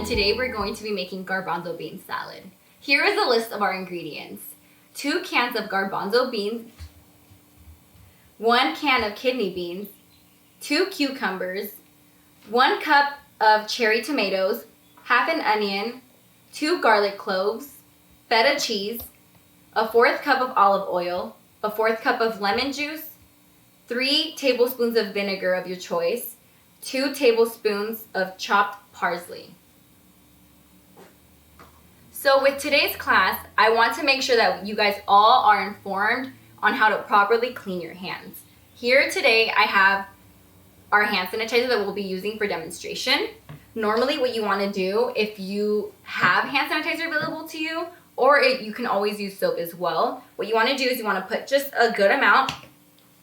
and today we're going to be making garbanzo bean salad. Here is a list of our ingredients. 2 cans of garbanzo beans, 1 can of kidney beans, 2 cucumbers, 1 cup of cherry tomatoes, half an onion, 2 garlic cloves, feta cheese, a 1/4 cup of olive oil, a 1/4 cup of lemon juice, 3 tablespoons of vinegar of your choice, 2 tablespoons of chopped parsley. So with today's class, I want to make sure that you guys all are informed on how to properly clean your hands. Here today I have our hand sanitizer that we'll be using for demonstration. Normally what you want to do, if you have hand sanitizer available to you, or you can always use soap as well, what you want to do is you want to put just a good amount.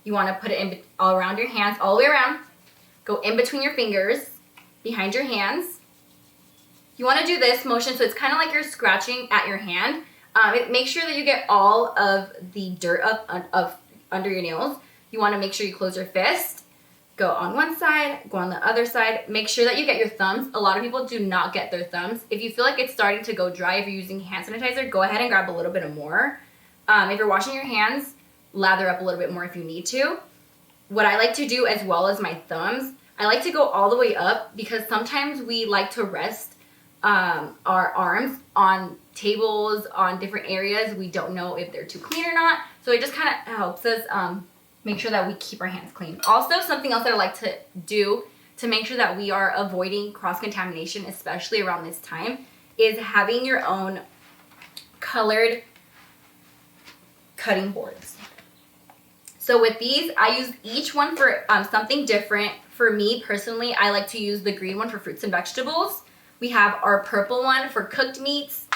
You want to put it all around your hands, all the way around. Go in between your fingers, behind your hands. You want to do this motion so it's kind of like you're scratching at your hand. Make sure that you get all of the dirt up under your nails. You want to make sure you close your fist. Go on one side, go on the other side. Make sure that you get your thumbs. A lot of people do not get their thumbs. If you feel like it's starting to go dry, if you're using hand sanitizer, go ahead and grab a little bit more. If you're washing your hands, lather up a little bit more if you need to. What I like to do as well as my thumbs, I like to go all the way up because sometimes we like to rest our arms on tables, on different areas. We don't know if they're too clean or not. So it just kind of helps us make sure that we keep our hands clean. Also, something else that I like to do to make sure that we are avoiding cross-contamination, especially around this time, is having your own colored cutting boards. So with these, I use each one for something different. For me personally, I like to use the green one for fruits and vegetables. We have our purple one for cooked meats.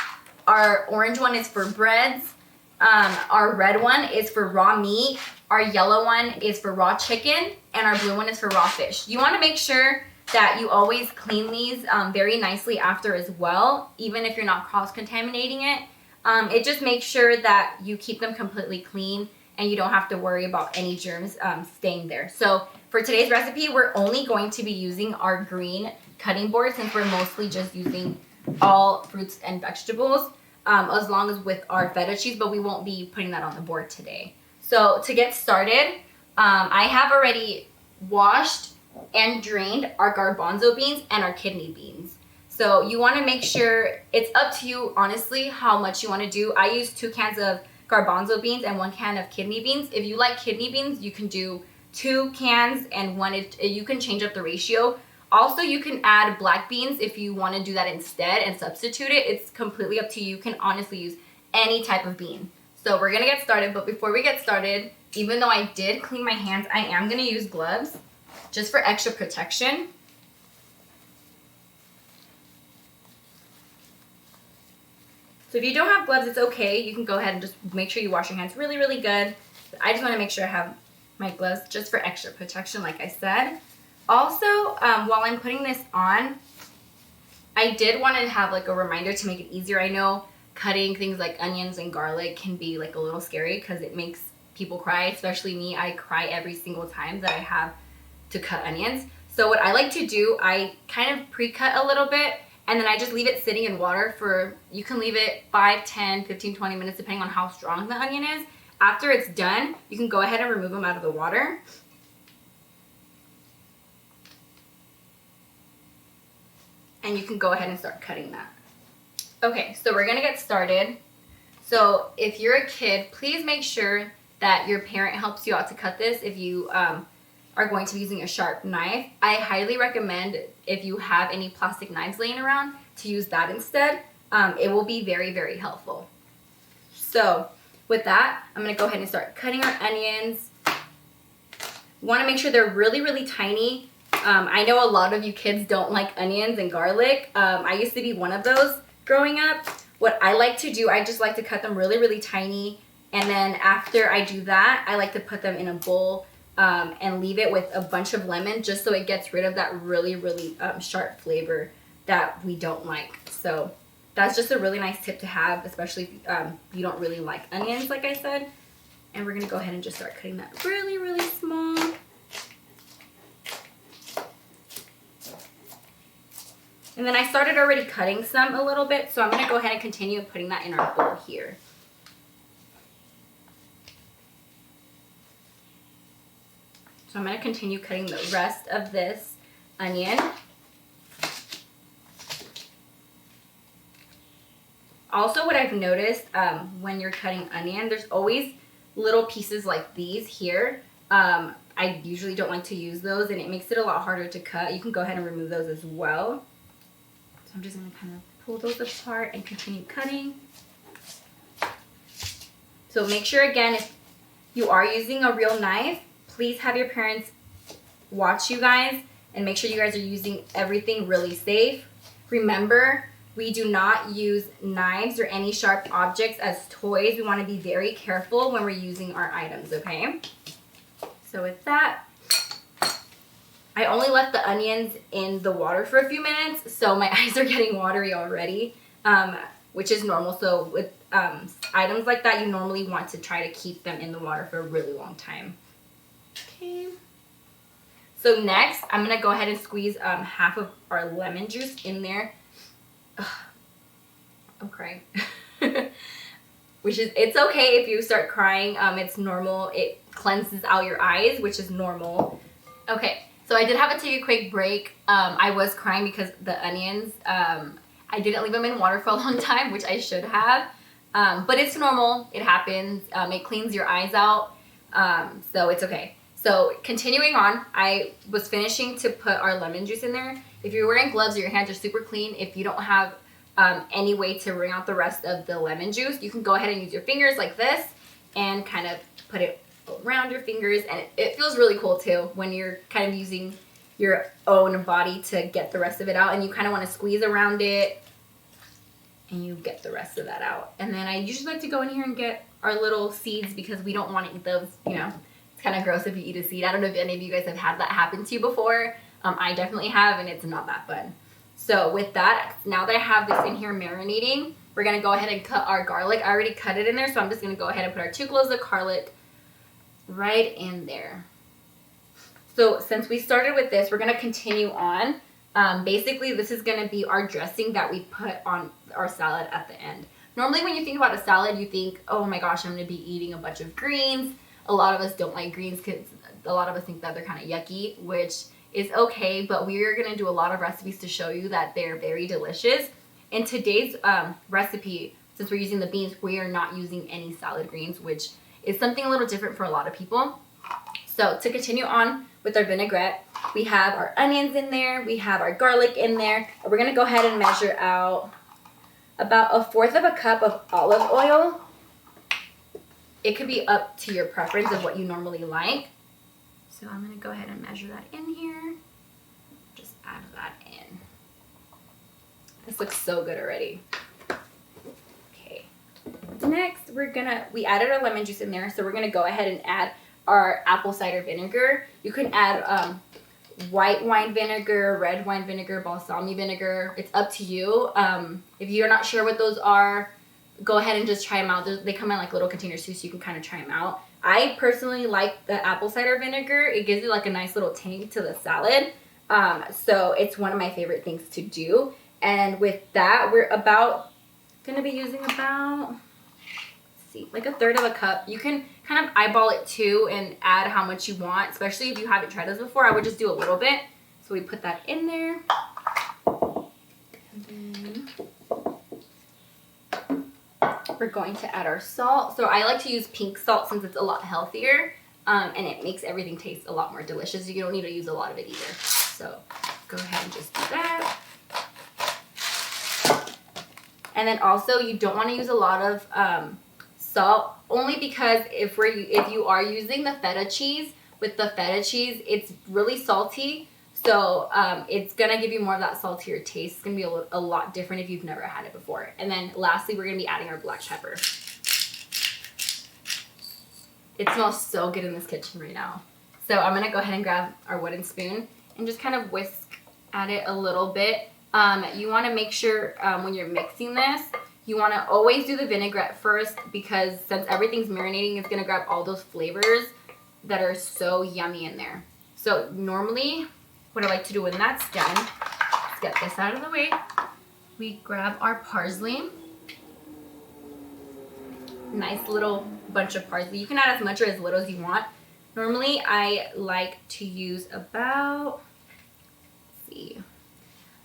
Our orange one is for breads. Our red one is for raw meat. Our yellow one is for raw chicken. And our blue one is for raw fish. You want to make sure that you always clean these very nicely after as well, even if you're not cross-contaminating it. It just makes sure that you keep them completely clean and you don't have to worry about any germs staying there. So for today's recipe, we're only going to be using our green cutting board since we're mostly just using all fruits and vegetables, as long as with our feta cheese, but we won't be putting that on the board today. So to get started, I have already washed and drained our garbanzo beans and our kidney beans. So you want to make sure, it's up to you honestly how much you want to do. I use 2 cans of garbanzo beans and 1 can of kidney beans. If you like kidney beans, you can do 2 cans and 1, you can change up the ratio. Also, you can add black beans if you want to do that instead and substitute it. It's completely up to you. You can honestly use any type of bean. So we're going to get started, but before we get started, even though I did clean my hands, I am going to use gloves just for extra protection. So if you don't have gloves, it's okay. You can go ahead and just make sure you wash your hands really, really good. But I just want to make sure I have my gloves just for extra protection, like I said. Also, while I'm putting this on, I did want to have like a reminder to make it easier. I know cutting things like onions and garlic can be like a little scary because it makes people cry, especially me. I cry every single time that I have to cut onions. So what I like to do, I kind of pre-cut a little bit and then I just leave it sitting in water for, you can leave it 5, 10, 15, 20 minutes depending on how strong the onion is. After it's done, you can go ahead and remove them out of the water. And you can go ahead and start cutting that. Okay, so we're gonna get started. So if you're a kid, please make sure that your parent helps you out to cut this if you are going to be using a sharp knife. I highly recommend, if you have any plastic knives laying around, to use that instead. It will be very, very helpful. So with that, I'm gonna go ahead and start cutting our onions. You wanna make sure they're really, really tiny. I know a lot of you kids don't like onions and garlic. I used to be one of those growing up. What I like to do, I just like to cut them really, really tiny. And then after I do that, I like to put them in a bowl and leave it with a bunch of lemon just so it gets rid of that really, really sharp flavor that we don't like. So that's just a really nice tip to have, especially if you don't really like onions, like I said. And we're gonna go ahead and just start cutting that really, really small. And then I started already cutting some a little bit, so I'm going to go ahead and continue putting that in our bowl here. So I'm going to continue cutting the rest of this onion. Also, what I've noticed when you're cutting onion, there's always little pieces like these here. I usually don't like to use those, and it makes it a lot harder to cut. You can go ahead and remove those as well. So I'm just going to kind of pull those apart and continue cutting. So make sure, again, if you are using a real knife, please have your parents watch you guys and make sure you guys are using everything really safe. Remember, we do not use knives or any sharp objects as toys. We want to be very careful when we're using our items, okay? So with that, I only left the onions in the water for a few minutes, so my eyes are getting watery already, which is normal. So with items like that, you normally want to try to keep them in the water for a really long time. Okay. So next, I'm going to go ahead and squeeze half of our lemon juice in there. Ugh, I'm crying. It's okay if you start crying. It's normal. It cleanses out your eyes, which is normal. Okay, so I did have to take a quick break. I was crying because the onions, I didn't leave them in water for a long time, which I should have. But it's normal. It happens. It cleans your eyes out. So it's okay. So continuing on, I was finishing to put our lemon juice in there. If you're wearing gloves or your hands are super clean, if you don't have any way to wring out the rest of the lemon juice, you can go ahead and use your fingers like this and kind of put it around your fingers. And it feels really cool too when you're kind of using your own body to get the rest of it out. And you kind of want to squeeze around it and you get the rest of that out. And then I usually like to go in here and get our little seeds because we don't want to eat those, you know. It's kind of gross if you eat a seed. I don't know if any of you guys have had that happen to you before. I definitely have, and it's not that fun. So with that, now that I have this in here marinating, we're going to go ahead and cut our garlic. I already cut it in there, so I'm just going to go ahead and put our 2 cloves of garlic right in there. So since we started with this, we're going to continue on. Basically, this is going to be our dressing that we put on our salad at the end. Normally, when you think about a salad, you think, oh my gosh, I'm going to be eating a bunch of greens. A lot of us don't like greens because a lot of us think that they're kind of yucky, which is okay, but we are going to do a lot of recipes to show you that they're very delicious. In today's recipe, since we're using the beans, we are not using any salad greens, which is something a little different for a lot of people. So to continue on with our vinaigrette, we have our onions in there, we have our garlic in there, and we're going to go ahead and measure out about 1/4 of a cup of olive oil. It could be up to your preference of what you normally like. So I'm going to go ahead and measure that in here. Just add that in. This looks so good already. Okay. Next, we added our lemon juice in there. So we're going to go ahead and add our apple cider vinegar. You can add white wine vinegar, red wine vinegar, balsamic vinegar. It's up to you. If you're not sure what those are, go ahead and just try them out. They come in like little containers too, so you can kind of try them out. I personally like the apple cider vinegar. It gives you like a nice little tang to the salad. So it's one of my favorite things to do. And with that, we're going to be using about, like 1/3 of a cup. You can kind of eyeball it too and add how much you want, especially if you haven't tried this before. I would just do a little bit. So we put that in there. And then we're going to add our salt. So I like to use pink salt since it's a lot healthier, and it makes everything taste a lot more delicious. You don't need to use a lot of it either. So go ahead and just do that. And then also you don't want to use a lot of salt, only because if you are using the feta cheese, with the feta cheese, it's really salty. So it's going to give you more of that saltier taste. It's going to be a lot different if you've never had it before. And then lastly, we're going to be adding our black pepper. It smells so good in this kitchen right now. So I'm going to go ahead and grab our wooden spoon and just kind of whisk at it a little bit. You want to make sure when you're mixing this, you want to always do the vinaigrette first, because since everything's marinating, it's going to grab all those flavors that are so yummy in there. So normally, what I like to do when that's done is get this out of the way. We grab our parsley. Nice little bunch of parsley. You can add as much or as little as you want. Normally, I like to use about,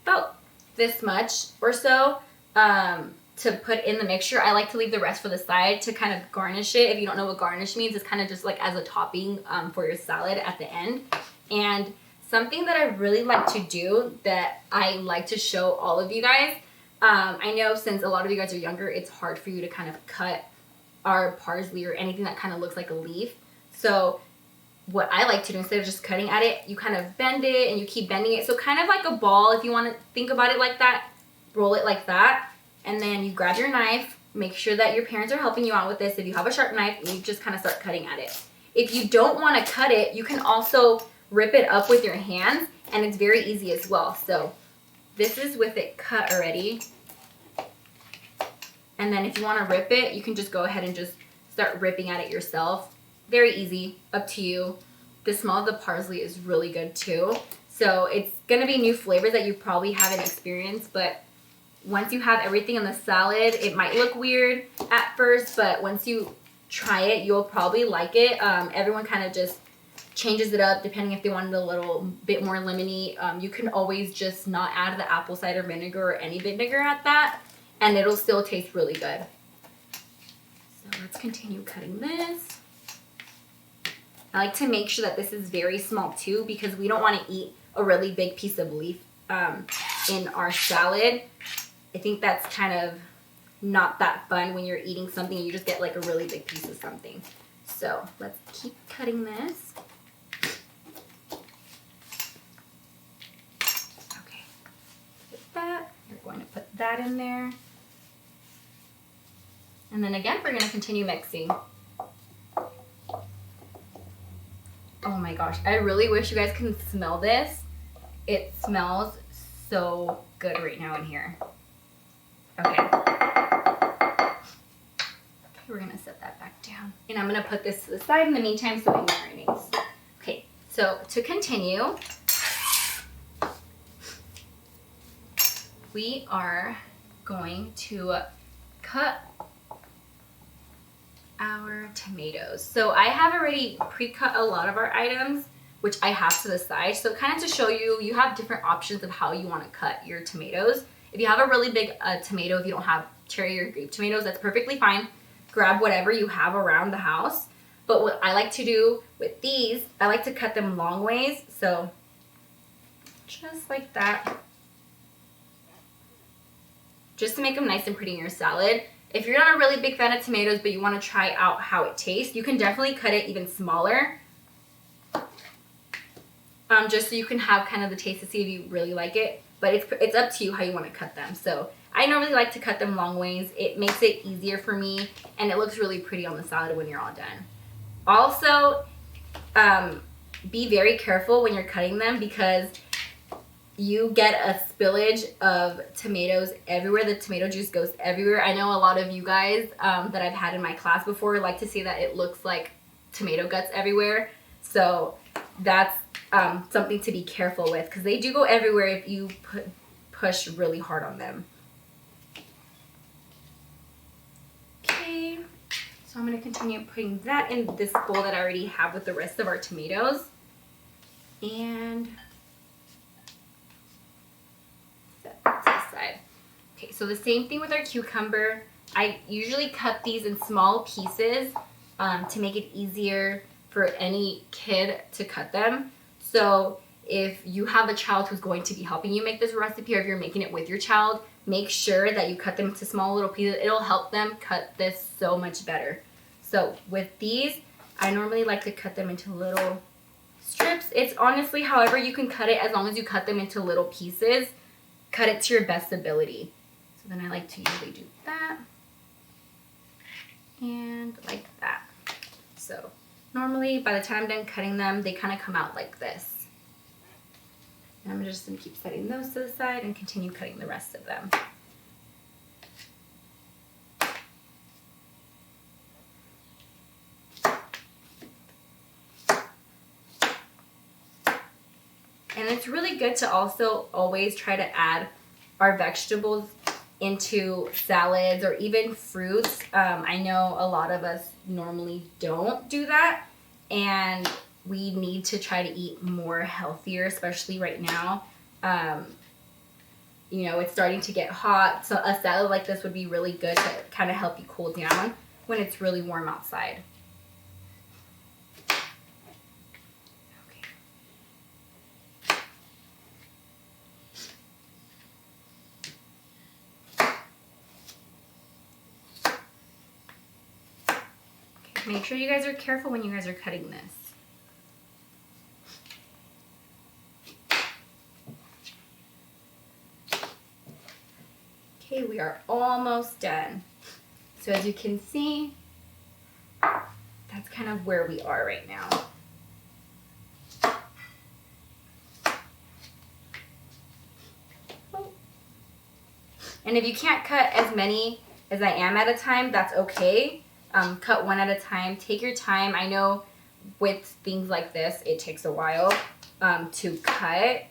about this much or so to put in the mixture. I like to leave the rest for the side to kind of garnish it. If you don't know what garnish means, it's kind of just like as a topping for your salad at the end. And something that I really like to do that I like to show all of you guys, I know since a lot of you guys are younger, it's hard for you to kind of cut our parsley or anything that kind of looks like a leaf. So what I like to do, instead of just cutting at it, you kind of bend it and you keep bending it. So kind of like a ball, if you want to think about it like that, roll it like that. And then you grab your knife, make sure that your parents are helping you out with this. If you have a sharp knife, you just kind of start cutting at it. If you don't want to cut it, you can also rip it up with your hands, and it's very easy as well. So this is with it cut already. And then if you want to rip it, you can just go ahead and just start ripping at it yourself. Very easy, up to you. The smell of the parsley is really good too. So it's gonna be new flavors that you probably haven't experienced, but once you have everything in the salad, it might look weird at first, but once you try it, you'll probably like it. Everyone kind of just changes it up depending if they wanted a little bit more lemony. You can always just not add the apple cider vinegar or any vinegar at that, and it'll still taste really good. So let's continue cutting this. I like to make sure that this is very small too, because we don't want to eat a really big piece of leaf in our salad. I think that's kind of not that fun when you're eating something and you just get like a really big piece of something. So let's keep cutting this. Okay, put that. You're going to put that in there. And then again, we're going to continue mixing. Oh my gosh, I really wish you guys can smell this. It smells so good right now in here. Okay. We're gonna set that back down. And I'm gonna put this to the side in the meantime so it marinates. Okay, so to continue, we are going to cut our tomatoes. So I have already pre-cut a lot of our items, which I have to the side. So kind of to show you, you have different options of how you want to cut your tomatoes. If you have a really big tomato, if you don't have cherry or grape tomatoes, that's perfectly fine. Grab whatever you have around the house. But what I like to do with these, I like to cut them long ways. So just like that. Just to make them nice and pretty in your salad. If you're not a really big fan of tomatoes, but you want to try out how it tastes, you can definitely cut it even smaller. Just so you can have kind of the taste to see if you really like it. But it's up to you how you want to cut them. So I normally like to cut them long ways. It makes it easier for me, and it looks really pretty on the salad when you're all done. Also, be very careful when you're cutting them, because you get a spillage of tomatoes everywhere. The tomato juice goes everywhere. I know a lot of you guys that I've had in my class before like to say that it looks like tomato guts everywhere. So that's something to be careful with, because they do go everywhere if you push really hard on them. Okay, so I'm going to continue putting that in this bowl that I already have with the rest of our tomatoes. And set that to the side. Okay, so the same thing with our cucumber. I usually cut these in small pieces to make it easier for any kid to cut them. So if you have a child who's going to be helping you make this recipe, or if you're making it with your child, make sure that you cut them into small little pieces. It'll help them cut this so much better. So with these, I normally like to cut them into little strips. It's honestly however you can cut it, as long as you cut them into little pieces. Cut it to your best ability. So then I like to usually do that. And like that. So normally by the time I'm done cutting them, they kind of come out like this. And I'm just going to keep setting those to the side and continue cutting the rest of them. And it's really good to also always try to add our vegetables into salads or even fruits. I know a lot of us normally don't do that, and we need to try to eat more healthier, especially right now. You know, it's starting to get hot, so a salad like this would be really good to kind of help you cool down when it's really warm outside. Okay, make sure you guys are careful when you guys are cutting this. Okay, we are almost done. So as you can see, that's kind of where we are right now. And if you can't cut as many as I am at a time, that's okay. Cut one at a time. Take your time. I know with things like this, it takes a while to cut,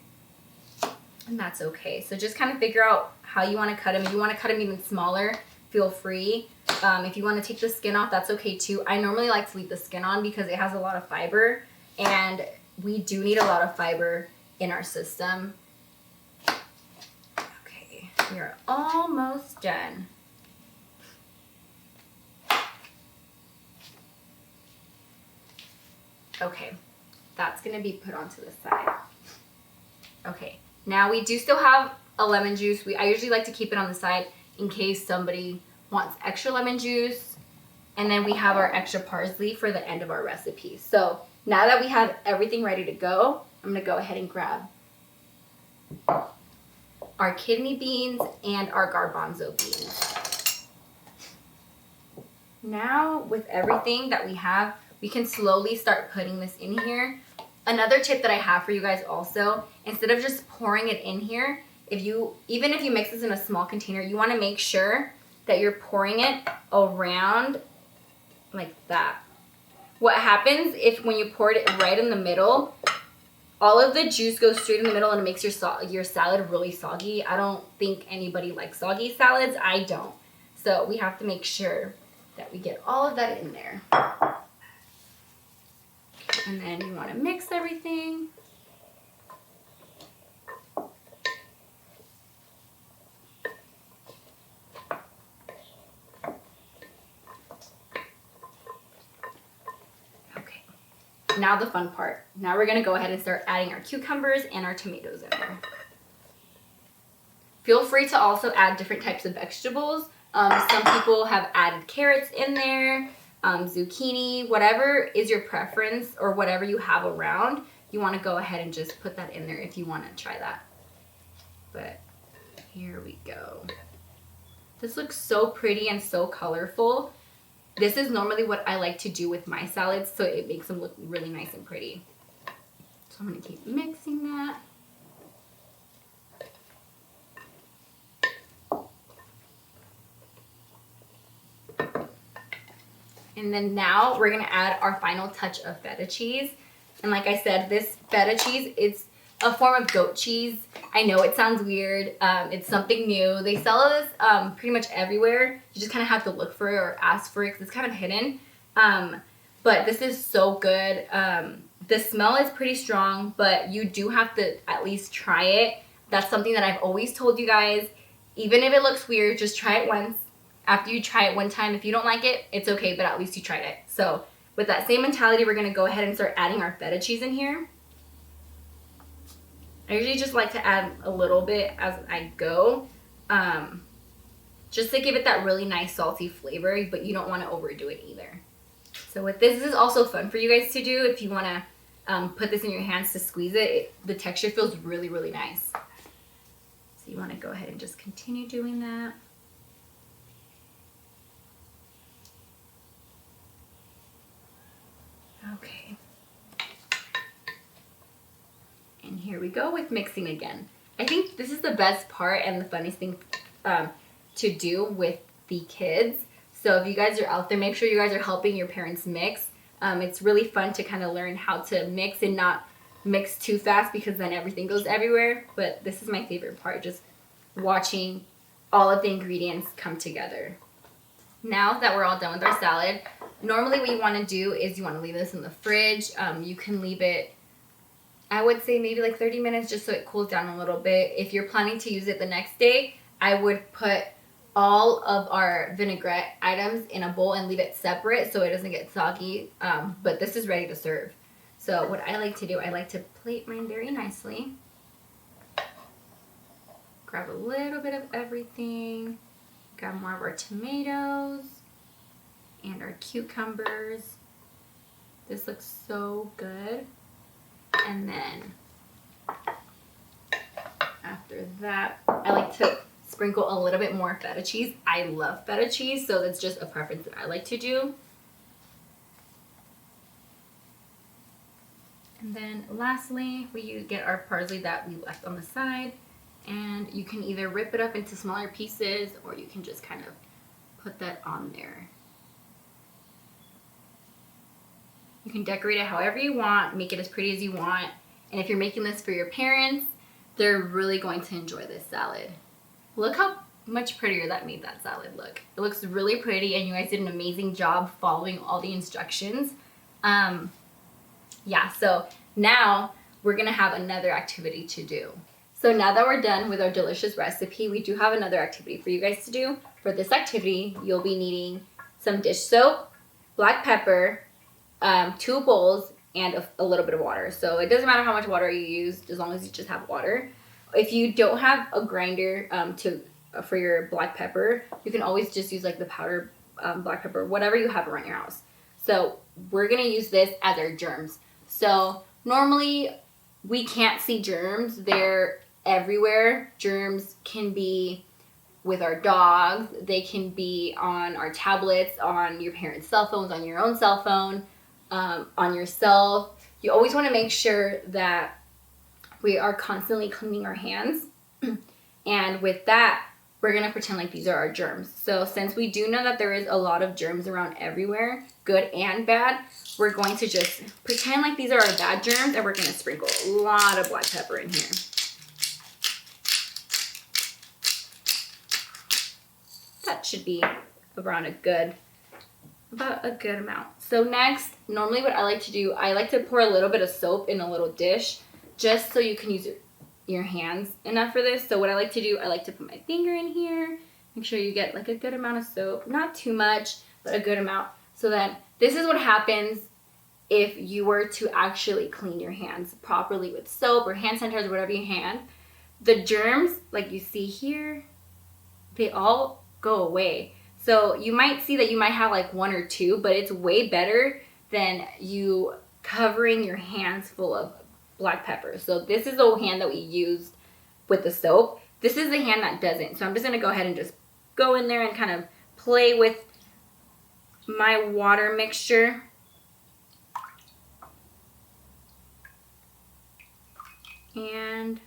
and that's okay. So just kind of figure out how you want to cut them. If you want to cut them even smaller, feel free. If you want to take the skin off, that's okay too. I normally like to leave the skin on because it has a lot of fiber, and we do need a lot of fiber in our system. Okay, we are almost done. Okay, that's going to be put onto the side. Okay, now we do still have a lemon juice. I usually like to keep it on the side in case somebody wants extra lemon juice. And then we have our extra parsley for the end of our recipe. So now that we have everything ready to go, I'm going to go ahead and grab our kidney beans and our garbanzo beans. Now with everything that we have, we can slowly start putting this in here. Another tip that I have for you guys also, instead of just pouring it in here, even if you mix this in a small container, you want to make sure that you're pouring it around like that. What happens if when you pour it right in the middle, all of the juice goes straight in the middle and it makes your salad really soggy. I don't think anybody likes soggy salads. I don't. So we have to make sure that we get all of that in there. And then you want to mix everything. Okay, now the fun part. Now we're going to go ahead and start adding our cucumbers and our tomatoes in there. Feel free to also add different types of vegetables. Some people have added carrots in there. Zucchini, whatever is your preference or whatever you have around, you want to go ahead and just put that in there if you want to try that. But here we go. This looks so pretty and so colorful. This is normally what I like to do with my salads, so it makes them look really nice and pretty. So I'm going to keep mixing that. And then now we're going to add our final touch of feta cheese. And like I said, this feta cheese, it's a form of goat cheese. I know it sounds weird. It's something new. They sell this pretty much everywhere. You just kind of have to look for it or ask for it because it's kind of hidden. But this is so good. The smell is pretty strong, but you do have to at least try it. That's something that I've always told you guys. Even if it looks weird, just try it once. After you try it one time, if you don't like it, it's okay, but at least you tried it. So with that same mentality, we're going to go ahead and start adding our feta cheese in here. I usually just like to add a little bit as I go, just to give it that really nice salty flavor, but you don't want to overdo it either. So with this is also fun for you guys to do. If you want to put this in your hands to squeeze it, the texture feels really, really nice. So you want to go ahead and just continue doing that. Okay. And here we go with mixing again. I think this is the best part and the funniest thing to do with the kids. So if you guys are out there, make sure you guys are helping your parents mix. It's really fun to kind of learn how to mix and not mix too fast because then everything goes everywhere. But this is my favorite part, just watching all of the ingredients come together. Now that we're all done with our salad, normally what you want to do is you want to leave this in the fridge. You can leave it, I would say maybe like 30 minutes just so it cools down a little bit. If you're planning to use it the next day, I would put all of our vinaigrette items in a bowl and leave it separate so it doesn't get soggy. But this is ready to serve. So what I like to do, I like to plate mine very nicely. Grab a little bit of everything. Grab more of our tomatoes and our cucumbers. This looks so good. And then after that, I like to sprinkle a little bit more feta cheese. I love feta cheese, so that's just a preference that I like to do. And then lastly, we get our parsley that we left on the side. And you can either rip it up into smaller pieces or you can just kind of put that on there. You can decorate it however you want, make it as pretty as you want. And if you're making this for your parents, they're really going to enjoy this salad. Look how much prettier that made that salad look. It looks really pretty and you guys did an amazing job following all the instructions. Yeah, so now we're gonna have another activity to do. So now that we're done with our delicious recipe, we do have another activity for you guys to do. For this activity, you'll be needing some dish soap, black pepper, 2 bowls, and a little bit of water. So it doesn't matter how much water you use, as long as you just have water. If you don't have a grinder for your black pepper, you can always just use like the powder black pepper, whatever you have around your house. So we're gonna use this as our germs. So normally we can't see germs. They're everywhere. Germs can be with our dogs. They can be on our tablets, on your parents' cell phones, on your own cell phone, on yourself. You always want to make sure that we are constantly cleaning our hands. And with that, we're going to pretend like these are our germs. So since we do know that there is a lot of germs around everywhere, good and bad, we're going to just pretend like these are our bad germs, and we're going to sprinkle a lot of black pepper in here. That should be around about a good amount. So next, normally what I like to do, I like to pour a little bit of soap in a little dish just so you can use your hands enough for this. So what I like to do, I like to put my finger in here, make sure you get like a good amount of soap, not too much, but a good amount. So that this is what happens if you were to actually clean your hands properly with soap or hand sanitizer, whatever you hand. The germs, like you see here, they all go away. So you might see that you might have like 1 or 2, but it's way better than you covering your hands full of black pepper. So this is the hand that we used with the soap. This is the hand that doesn't. So I'm just going to go ahead and just go in there and kind of play with my water mixture. And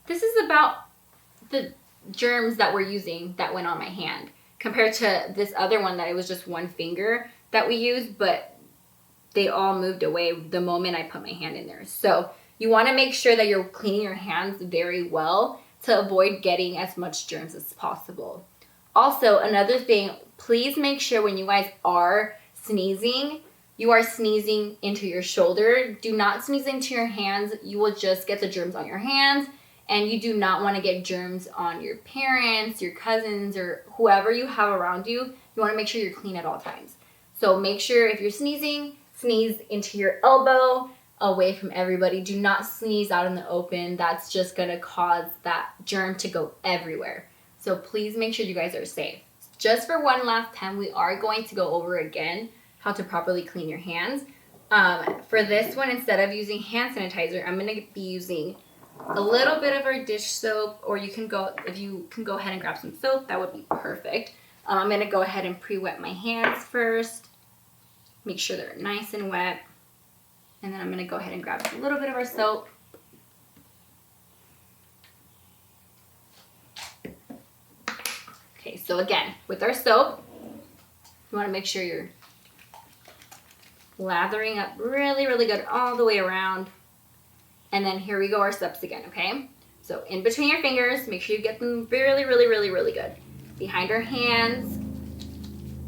this is about the germs that we're using that went on my hand compared to this other one that it was just 1 finger that we used, but they all moved away the moment I put my hand in there. So you want to make sure that you're cleaning your hands very well to avoid getting as much germs as possible. Also, another thing, please make sure when you guys are sneezing, you are sneezing into your shoulder. Do not sneeze into your hands. You will just get the germs on your hands, and you do not want to get germs on your parents, your cousins, or whoever you have around you. You want to make sure you're clean at all times. So make sure if you're sneezing, sneeze into your elbow, away from everybody. Do not sneeze out in the open. That's just going to cause that germ to go everywhere. So please make sure you guys are safe. Just for one last time, we are going to go over again how to properly clean your hands. For this one, instead of using hand sanitizer, I'm going to be using a little bit of our dish soap, or if you can go ahead and grab some soap, that would be perfect. I'm going to go ahead and pre-wet my hands first. Make sure they're nice and wet. And then I'm going to go ahead and grab a little bit of our soap. Okay, so again, with our soap, you want to make sure you're lathering up really, really good all the way around. And then here we go, our steps again, okay? So in between your fingers, make sure you get them really, really, really, really good. Behind our hands.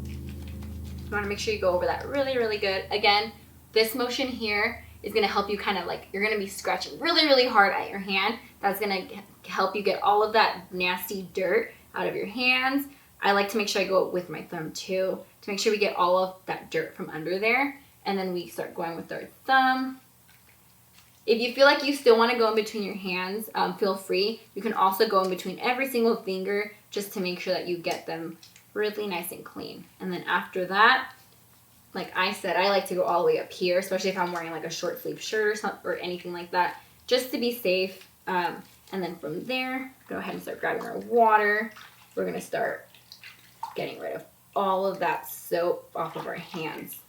You wanna make sure you go over that really, really good. Again, this motion here is gonna help you kind of like, you're gonna be scratching really, really hard at your hand. That's gonna help you get all of that nasty dirt out of your hands. I like to make sure I go with my thumb too, to make sure we get all of that dirt from under there. And then we start going with our thumb. If you feel like you still want to go in between your hands, feel free. You can also go in between every single finger just to make sure that you get them really nice and clean. And then after that, like I said, I like to go all the way up here, especially if I'm wearing like a short sleeve shirt or something or anything like that, just to be safe. And then from there, go ahead and start grabbing our water. We're going to start getting rid of all of that soap off of our hands.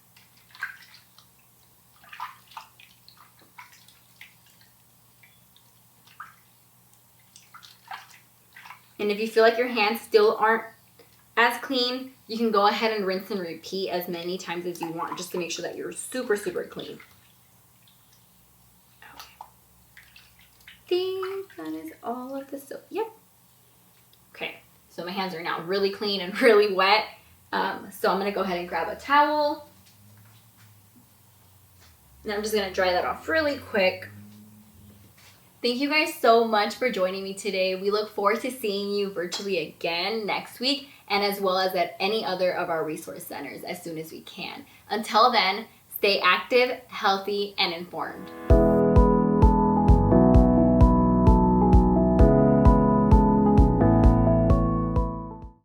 And if you feel like your hands still aren't as clean, you can go ahead and rinse and repeat as many times as you want, just to make sure that you're super, super clean. Okay. I think that is all of the soap. Yep. Okay, so my hands are now really clean and really wet. So I'm gonna go ahead and grab a towel. And I'm just gonna dry that off really quick. Thank you guys so much for joining me today. We look forward to seeing you virtually again next week, and as well as at any other of our resource centers as soon as we can. Until then, stay active, healthy, and informed.